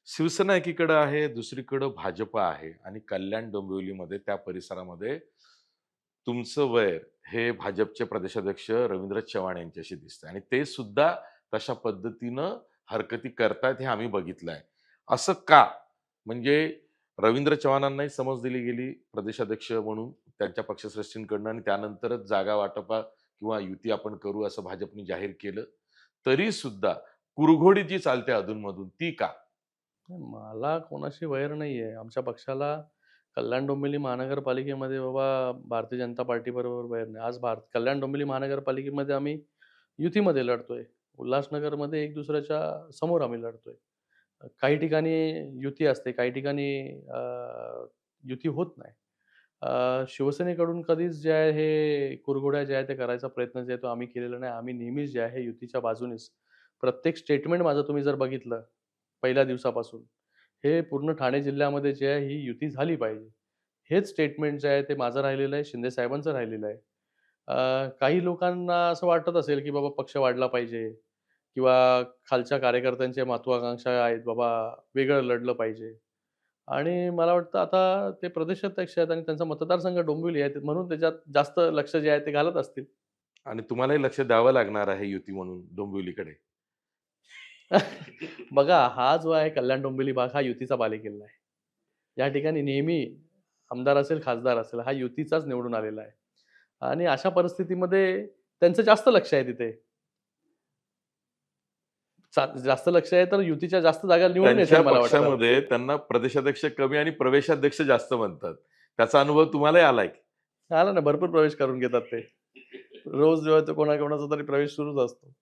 शिवसेना एकीकडे आहे, दुसरीकडं भाजप आहे आणि कल्याण डोंबिवलीमध्ये त्या परिसरामध्ये तुमचं वैर हे भाजपचे प्रदेशाध्यक्ष रवींद्र चव्हाण यांच्याशी दिसतंय आणि ते सुद्धा तशा पद्धतीनं हरकती करतायत हे आम्ही बघितलंय. असं का? म्हणजे रवींद्र चव्हाणांनाही समज दिली गेली प्रदेशाध्यक्ष म्हणून त्यांच्या पक्षश्रेष्ठींकडनं आणि त्यानंतरच जागा वाटपा किंवा युती आपण करू असं भाजपने जाहीर केलं. तरी सुद्धा कुरघोडी जी चालते अधूनमधून ती का? नाही, मला कोणाशी वैर नाहीये. आमच्या पक्षाला कल्याण डोंबिवली महानगरपालिकेमध्ये बाबा भारतीय जनता पार्टीबरोबर वैर नाही. आज कल्याण डोंबिवली महानगरपालिकेमध्ये आम्ही युतीमध्ये लढतोय. उल्हासनगरमध्ये एक दुसऱ्याच्या समोर आम्ही लढतोय. काही ठिकाणी युती असते, काही ठिकाणी युती होत नाही. शिवसेनेकडून कधीच जे आहे हे कुरघोड्या जे आहे ते करायचा प्रयत्न जे आहे तो आम्ही केलेला नाही. आम्ही नेहमीच जे आहे युतीच्या बाजूनेच प्रत्येक स्टेटमेंट माझं तुम्ही जर बघितलं पहिल्या दिवसापासून, हे पूर्ण ठाणे जिल्ह्यामध्ये जे आहे ही युती झाली पाहिजे. हेच स्टेटमेंट जे आहे ते माझं राहिलेलं आहे, शिंदे साहेबांचं राहिलेलं आहे. काही लोकांना असं वाटत असेल, की बाबा पक्ष वाढला पाहिजे किंवा खालच्या कार्यकर्त्यांच्या महत्त्वाकांक्षा आहेत, बाबा वेगळं लढलं पाहिजे. आणि मला वाटतं आता ते प्रदेशाध्यक्ष आहेत आणि त्यांचा मतदारसंघ डोंबिवली आहे, म्हणून त्याच्यात जास्त लक्ष जे आहे ते घालत असतील. आणि तुम्हालाही लक्ष द्यावं लागणार आहे युती म्हणून डोंबिवलीकडे. बघा, हा जो आहे कल्याण डोंबिवली भाग हा युतीचा बालेकिल्ला आहे. या ठिकाणी नेहमी आमदार असेल, खासदार असेल, हा युतीचाच निवडून आलेला आहे. आणि अशा परिस्थितीमध्ये त्यांचं जास्त लक्ष आहे तिथे. जास्त लक्ष आहे तर युतीच्या जास्त जागा निवडून त्यांच्या येतील मला वाटतं. पक्षामध्ये त्यांना प्रदेशाध्यक्ष कमी आणि प्रवेशाध्यक्ष जास्त म्हणतात. त्याचा अनुभव तुम्हालाही आलाय की? आला ना, भरपूर प्रवेश करून घेतात ते. रोज जो आहे तो कोणाचा तरी प्रवेश सुरूच असतो.